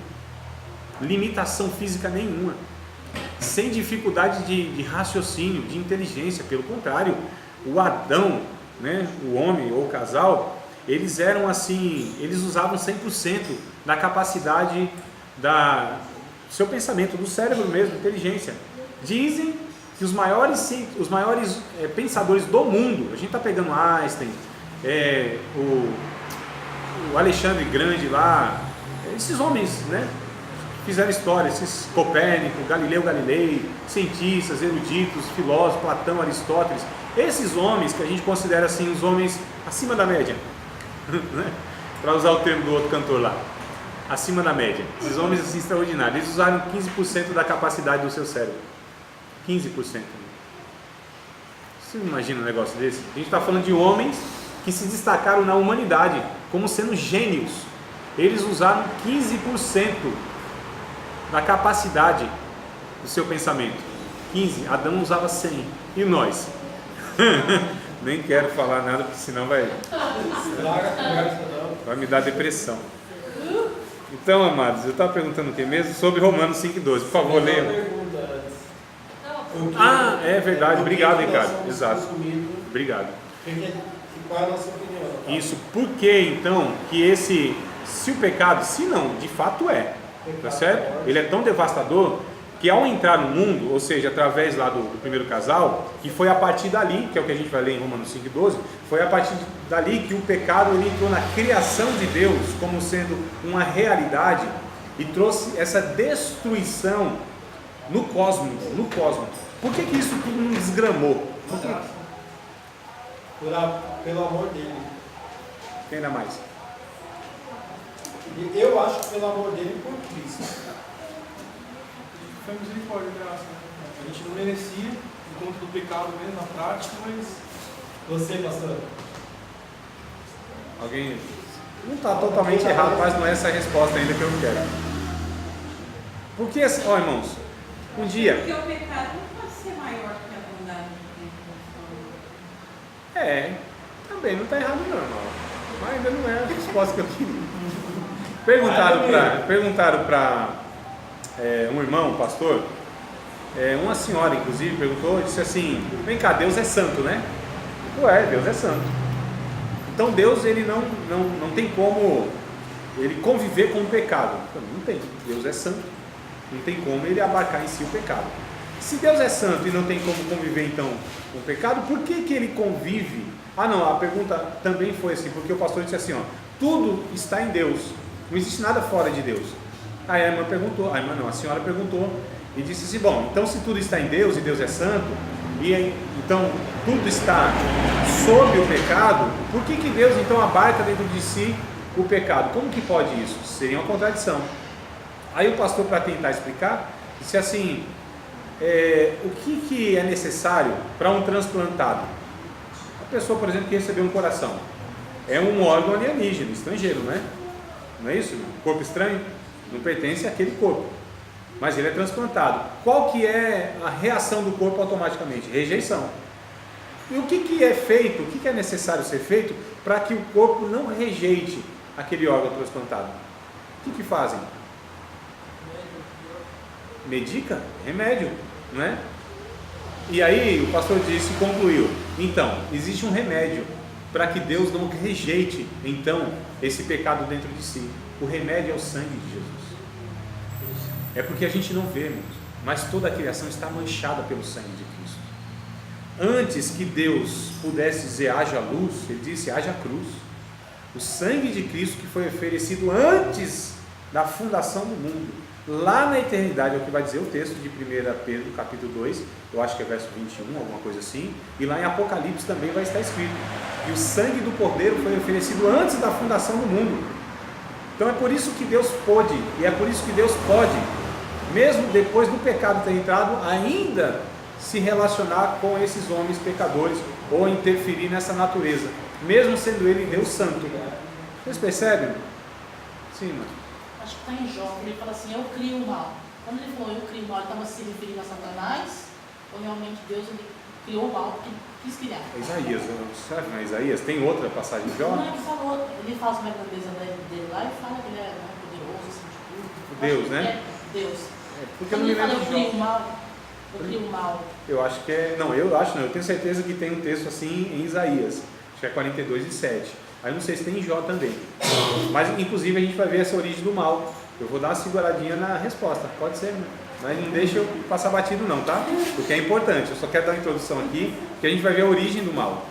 A: Limitação física nenhuma. Sem dificuldade de raciocínio, de inteligência. Pelo contrário, o Adão, né, o homem ou o casal, eles eram assim, eles usavam 100% da capacidade do seu pensamento, do cérebro mesmo, inteligência. Dizem que os maiores pensadores do mundo, a gente está pegando Einstein, o Alexandre Grande lá, esses homens, né, fizeram história, esses Copérnico, Galileu Galilei, cientistas, eruditos, filósofos, Platão, Aristóteles, esses homens que a gente considera assim os homens acima da média, né? Para usar o termo do outro cantor lá, acima da média, esses homens assim extraordinários, eles usaram 15% da capacidade do seu cérebro, 15%. Você imagina um negócio desse? A gente está falando de homens que se destacaram na humanidade como sendo gênios. Eles usaram 15% da capacidade do seu pensamento. 15, Adão usava 100. E nós? Nem quero falar nada, porque senão vai me dar depressão. Então, amados, eu estava perguntando o que mesmo? Sobre Romanos 5,12. Por favor, leiam. Ah, é verdade. Obrigado, Ricardo. Exato. Obrigado.
C: Qual é a nossa opinião?
A: Isso, por que então que se o pecado, se não, de fato é, tá certo? Ele é tão devastador que ao entrar no mundo, ou seja, através lá do primeiro casal, que foi a partir dali, que é o que a gente vai ler em Romanos 5,12, foi a partir dali que o pecado ele entrou na criação de Deus como sendo uma realidade e trouxe essa destruição no cosmos. Por que isso tudo não desgramou? Por quê?
C: Pelo amor dele.
A: Quem ainda mais?
C: Eu acho que pelo amor dele por Cristo. Foi misericórdia e graça, né? A gente não merecia, por conta do pecado mesmo, na prática, mas... Você, pastor?
A: Alguém? Não está totalmente errado, mas não é essa a resposta ainda que eu quero. Porque, ó irmãos, um dia...
F: Porque o pecado não pode ser maior que a bondade de Deus.
A: Também não está errado não, irmão. Mas ainda não é a resposta que eu queria. Perguntaram para um irmão, um pastor, uma senhora inclusive perguntou, disse assim, vem cá, Deus é santo, né? Deus é santo. Então Deus ele não tem como ele conviver com o pecado. Não tem, Deus é santo. Não tem como ele abarcar em si o pecado. Se Deus é santo e não tem como conviver então com o pecado, por que ele convive? A pergunta também foi assim, porque o pastor disse assim, tudo está em Deus, não existe nada fora de Deus. Aí a senhora perguntou e disse assim, bom, então se tudo está em Deus e Deus é santo, e então tudo está sob o pecado, por que Deus então abarca dentro de si o pecado? Como que pode isso? Seria uma contradição. Aí o pastor, para tentar explicar, disse assim, o que é necessário para um transplantado? A pessoa, por exemplo, que recebeu um coração, é um órgão alienígena, estrangeiro, não é? Não é isso? Corpo estranho, não pertence àquele corpo, mas ele é transplantado. Qual que é a reação do corpo automaticamente? Rejeição. E o que é feito, o que é necessário ser feito para que o corpo não rejeite aquele órgão transplantado? O que fazem? Medica? Remédio, não é? E aí o pastor disse, concluiu, então, existe um remédio para que Deus não rejeite então esse pecado dentro de si. O remédio é o sangue de Jesus. É porque a gente não vê, irmãos, mas toda a criação está manchada pelo sangue de Cristo. Antes que Deus pudesse dizer haja luz, ele disse haja cruz. O sangue de Cristo que foi oferecido antes da fundação do mundo, lá na eternidade, é o que vai dizer o texto de 1 Pedro capítulo 2, eu acho que é verso 21, alguma coisa assim, e lá em Apocalipse também vai estar escrito, e o sangue do Cordeiro foi oferecido antes da fundação do mundo. Então é por isso que Deus pôde, e é por isso que Deus pode, mesmo depois do pecado ter entrado, ainda se relacionar com esses homens pecadores, ou interferir nessa natureza, mesmo sendo Ele Deus Santo. Vocês percebem? Sim, mano.
D: Acho que está em Jó, ele fala assim, eu crio o mal. Quando ele falou eu crio o mal, ele estava se referindo a Satanás, ou realmente Deus ele criou o mal porque quis criar?
A: Isaías, será que não é Isaías? Tem outra passagem de Jó?
D: Não, ele fala sobre a grandeza dele lá e fala que ele é poderoso, assim, de tudo.
A: Deus, né?
D: Deus.
A: Porque eu
D: Quando
A: não me
D: ele fala
A: lembro
D: eu
A: de
D: crio o
A: Jó.
D: mal, eu crio o mal.
A: Eu acho que é, não, eu tenho certeza que tem um texto assim em Isaías, acho que é 42:7. Aí não sei se tem em Jó também, mas inclusive a gente vai ver essa origem do mal. Eu vou dar uma seguradinha na resposta, pode ser, né? Mas não deixa eu passar batido não, tá? Porque é importante, eu só quero dar uma introdução aqui, que a gente vai ver a origem do mal.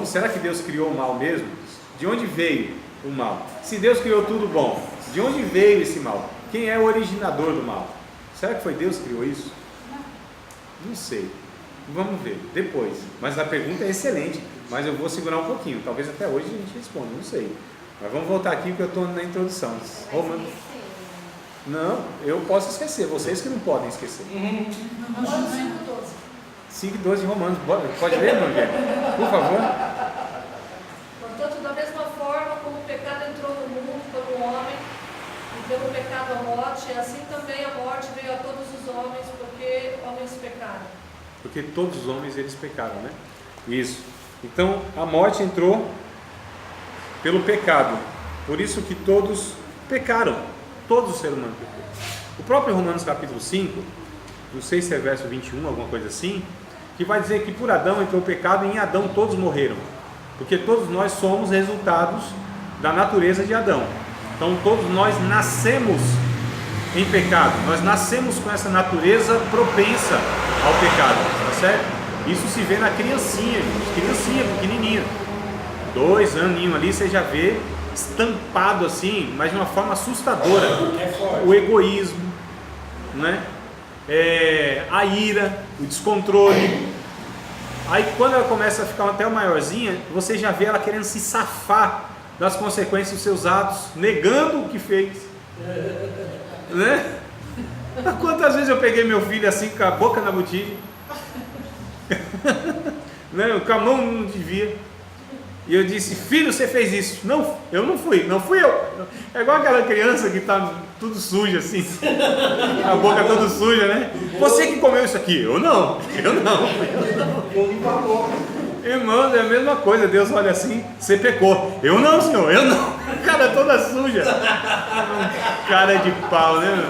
A: Será que Deus criou o mal mesmo? De onde veio o mal? Se Deus criou tudo bom, de onde veio esse mal? Quem é o originador do mal? Será que foi Deus que criou isso? Não sei, vamos ver depois, mas a pergunta é excelente, mas eu vou segurar um pouquinho, talvez até hoje a gente responda, não sei, mas vamos voltar aqui porque eu estou na introdução. Romanos. Não, eu posso esquecer, vocês que não podem esquecer.
B: Romanos 5:12.
A: 5:12 de Romanos, pode ler, Mangueira? Por favor.
B: Portanto, da mesma forma como o pecado entrou no mundo por um homem, e pelo pecado a morte, assim também a morte veio a todos os homens, porque homens pecaram.
A: Porque todos os homens eles pecaram, né? Isso. Então a morte entrou pelo pecado. Por isso que todos pecaram. Todos os seres humanos pecaram. O próprio Romanos capítulo 5, não sei se é verso 21, alguma coisa assim, que vai dizer que por Adão entrou o pecado e em Adão todos morreram. Porque todos nós somos resultados da natureza de Adão. Então todos nós nascemos em pecado. Nós nascemos com essa natureza propensa ao pecado, tá certo? Isso se vê na criancinha, pequenininha, 2 aninhos ali, você já vê estampado assim, mas de uma forma assustadora, o egoísmo, né? A ira, o descontrole. Aí quando ela começa a ficar até maiorzinha, você já vê ela querendo se safar das consequências dos seus atos, negando o que fez, né? Quantas vezes eu peguei meu filho assim com a boca na botija, né? Com a mão não devia, E eu disse: filho, você fez isso. Não, eu não fui eu. É igual aquela criança que está tudo suja assim, a boca toda suja, né? Você que comeu isso aqui. Eu não. Irmãos, é a mesma coisa. Deus olha assim: você pecou. Eu não, Senhor, eu não. Cara toda suja. Cara de pau, né, meu?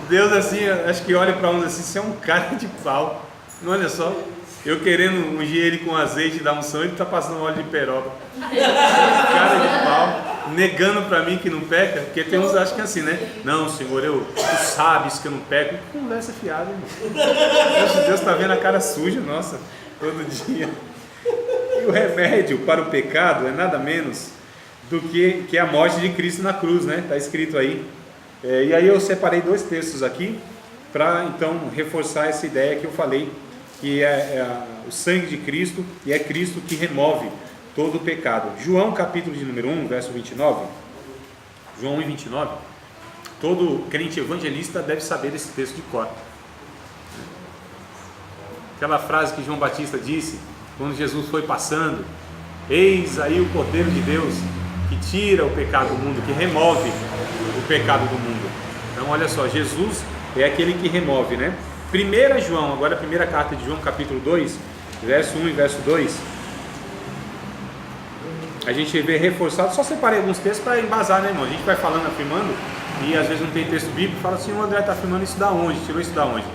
A: Deus assim, acho que olha para uns assim: você é um cara de pau. Não, olha só. Eu querendo ungir ele com azeite da unção, ele está passando óleo de peroba. Cara de pau, negando para mim que não peca, porque tem uns que acham que é assim, né? Não, Senhor, tu sabes que eu não peco. Que conversa fiada, irmão. Deus está vendo a cara suja, nossa, todo dia. E o remédio para o pecado é nada menos do que a morte de Cristo na cruz, né? Está escrito aí. E aí eu separei 2 textos aqui para então reforçar essa ideia que eu falei, que é o sangue de Cristo, e é Cristo que remove todo o pecado. João capítulo de número 1, verso 29, João 1:29, todo crente evangelista deve saber desse texto de cor. Aquela frase que João Batista disse, quando Jesus foi passando: eis aí o Cordeiro de Deus, que tira o pecado do mundo, que remove o pecado do mundo. Então olha só, Jesus é aquele que remove, né? 1 João, agora a primeira carta de João, capítulo 2, verso 1 e verso 2, a gente vê reforçado. Só separei alguns textos para embasar, né, irmão? A gente vai falando, afirmando, e às vezes não tem texto bíblico, fala assim: o André está afirmando isso da onde? Tirou isso da onde?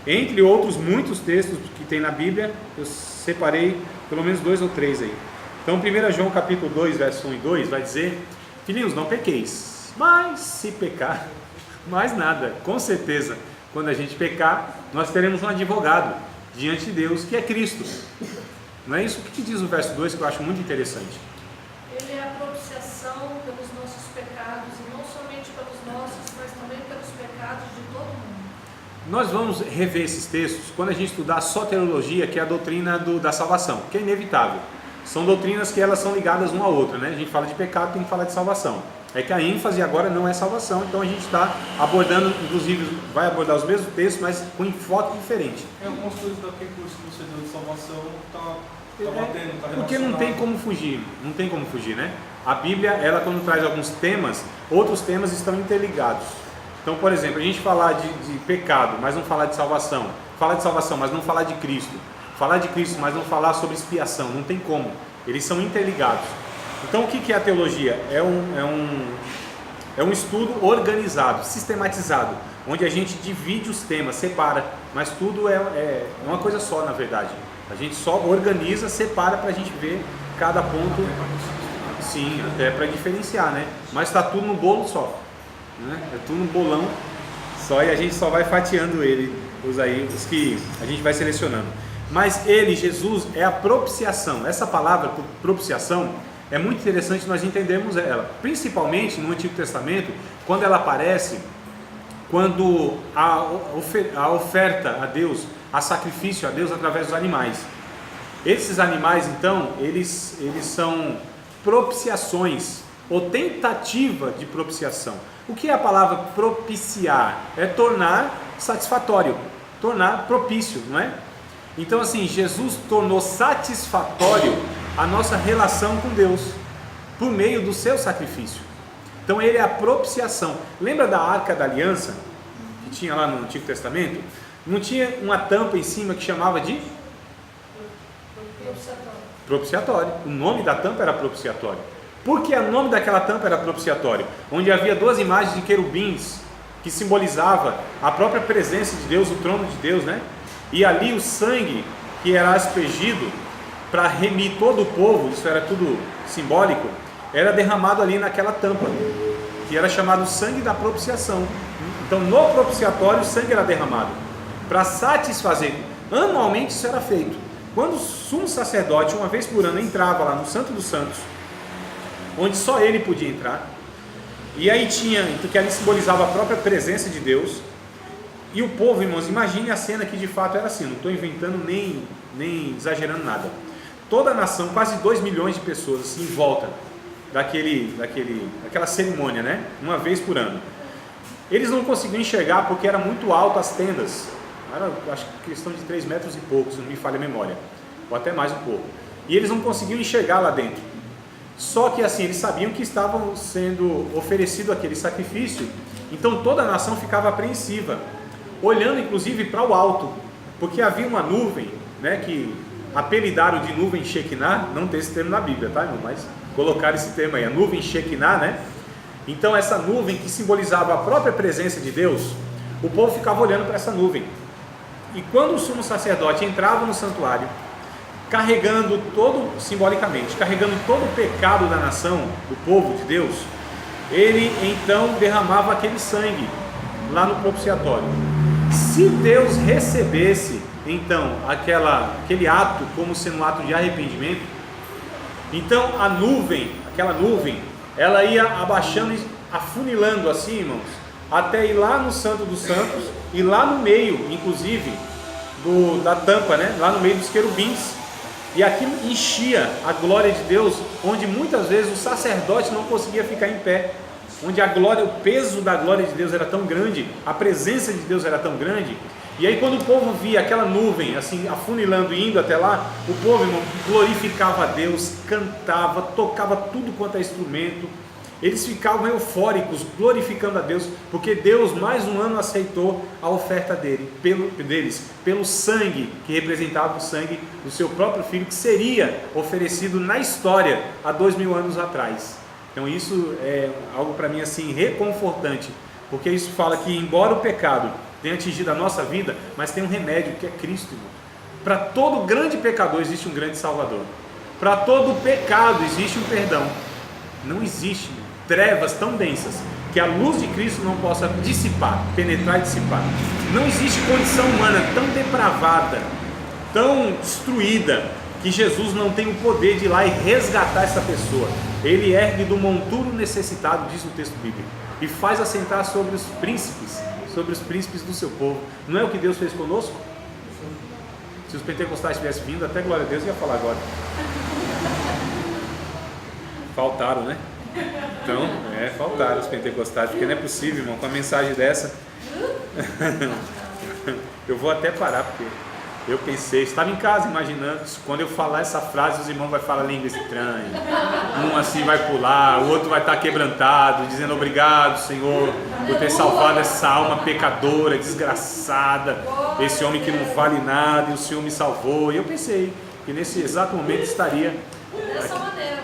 A: Entre outros muitos textos que tem na Bíblia, eu separei pelo menos 2 ou 3 aí. Então 1 João capítulo 2, verso 1 e 2 vai dizer: filhinhos, não pequeis, mas se pecar, mais nada, com certeza, quando a gente pecar, nós teremos um advogado diante de Deus, que é Cristo. Não é isso que diz o verso 2, que eu acho muito interessante?
B: Ele é a propiciação pelos nossos pecados, e não somente pelos nossos, mas também pelos pecados de todo mundo.
A: Nós vamos rever esses textos quando a gente estudar soteriologia, que é a doutrina da salvação, que é inevitável. São doutrinas que elas são ligadas uma à outra, né? A gente fala de pecado, tem que falar de salvação. É que a ênfase agora não é salvação, então a gente está abordando, inclusive vai abordar os mesmos textos, mas com enfoque diferente.
C: Algumas coisas daquele curso que você deu de salvação está batendo, está relacionado.
A: Porque não tem como fugir, né? A Bíblia, ela quando traz alguns temas, outros temas estão interligados. Então, por exemplo, a gente falar de pecado, mas não falar de salvação. Falar de salvação, mas não falar de Cristo. Falar de Cristo, mas não falar sobre expiação. Não tem como. Eles são interligados. Então, o que é a teologia? É um estudo organizado, sistematizado, onde a gente divide os temas, separa, mas tudo é uma coisa só, na verdade. A gente só organiza, separa para a gente ver cada ponto, sim, até para diferenciar, né? Mas está tudo no bolo só, né? É tudo no bolão só, e a gente só vai fatiando ele, os que a gente vai selecionando. Mas ele, Jesus, é a propiciação. Essa palavra, propiciação, é muito interessante nós entendermos ela, principalmente no Antigo Testamento, quando ela aparece, quando a oferta a Deus, a sacrifício a Deus através dos animais. Esses animais, então, eles são propiciações, ou tentativa de propiciação. O que é a palavra propiciar? É tornar satisfatório, tornar propício, não é? Então assim, Jesus tornou satisfatório a nossa relação com Deus, por meio do seu sacrifício. Então ele é a propiciação. Lembra da Arca da Aliança, que tinha lá no Antigo Testamento? Não tinha uma tampa em cima que chamava de? Propiciatório. O nome da tampa era propiciatório. Por que o nome daquela tampa era propiciatório? Onde havia 2 imagens de querubins, que simbolizava a própria presença de Deus, o trono de Deus, né? E ali o sangue que era aspergido para remir todo o povo, isso era tudo simbólico, era derramado ali naquela tampa, que era chamado sangue da propiciação. Então no propiciatório o sangue era derramado para satisfazer. Anualmente isso era feito. Quando o sumo sacerdote, uma vez por ano, entrava lá no Santo dos Santos, onde só ele podia entrar, e aí tinha, porque ali simbolizava a própria presença de Deus, e o povo, irmãos, imagine a cena que de fato era assim, não estou inventando nem exagerando nada. Toda a nação, quase 2 milhões de pessoas assim, em volta daquela cerimônia, né? Uma vez por ano. Eles não conseguiam enxergar porque era muito alto as tendas. Era, acho que questão de 3 metros e poucos, não me falha a memória, ou até mais um pouco. e eles não conseguiam enxergar lá dentro. Só que assim, eles sabiam que estavam sendo oferecido aquele sacrifício, então toda a nação ficava apreensiva, olhando inclusive para o alto, porque havia uma nuvem, né, que apelidaram de nuvem Shekinah. Não tem esse termo na Bíblia, tá, irmão? Mas colocaram esse termo aí, a nuvem Shekinah, né? Então essa nuvem que simbolizava a própria presença de Deus, o povo ficava olhando para essa nuvem. E quando o sumo sacerdote entrava no santuário, carregando simbolicamente, carregando todo o pecado da nação, do povo de Deus, ele então derramava aquele sangue lá no propiciatório. Se Deus recebesse então aquele ato como sendo um ato de arrependimento, então a nuvem, aquela nuvem, ela ia abaixando e afunilando assim, irmãos, até ir lá no Santo dos Santos e lá no meio, inclusive, da tampa, né? Lá no meio dos querubins. E aquilo enchia a glória de Deus, onde muitas vezes o sacerdote não conseguia ficar em pé, onde a glória, o peso da glória de Deus era tão grande, a presença de Deus era tão grande. E aí quando o povo via aquela nuvem assim afunilando e indo até lá, o povo, irmão, glorificava a Deus, cantava, tocava tudo quanto é instrumento. Eles ficavam eufóricos, glorificando a Deus, porque Deus mais um ano aceitou a oferta deles, pelo sangue, que representava o sangue do seu próprio filho, que seria oferecido na história há 2000 anos atrás. Então isso é algo para mim assim reconfortante, porque isso fala que embora o pecado tenha atingido a nossa vida, mas tem um remédio que é Cristo. Para todo grande pecador existe um grande Salvador, para todo pecado existe um perdão. Não existe trevas tão densas que a luz de Cristo não possa dissipar, penetrar e dissipar. Não existe condição humana tão depravada, tão destruída, que Jesus não tem o poder de ir lá e resgatar essa pessoa. Ele ergue do monturo necessitado, diz o texto bíblico, e faz assentar sobre os príncipes do seu povo. Não é o que Deus fez conosco? Se os pentecostais tivessem vindo, até glória a Deus, eu ia falar agora. Faltaram, né? Então, faltaram os pentecostais, porque não é possível, irmão, com a mensagem dessa. Eu vou até parar, porque eu pensei, estava em casa imaginando, quando eu falar essa frase, os irmãos vão falar língua estranha. Um assim vai pular, o outro vai estar quebrantado, dizendo obrigado, Senhor, por ter salvado essa alma pecadora, desgraçada, esse homem que não vale nada, e o Senhor me salvou. E eu pensei que nesse exato momento estaria
B: dessa maneira.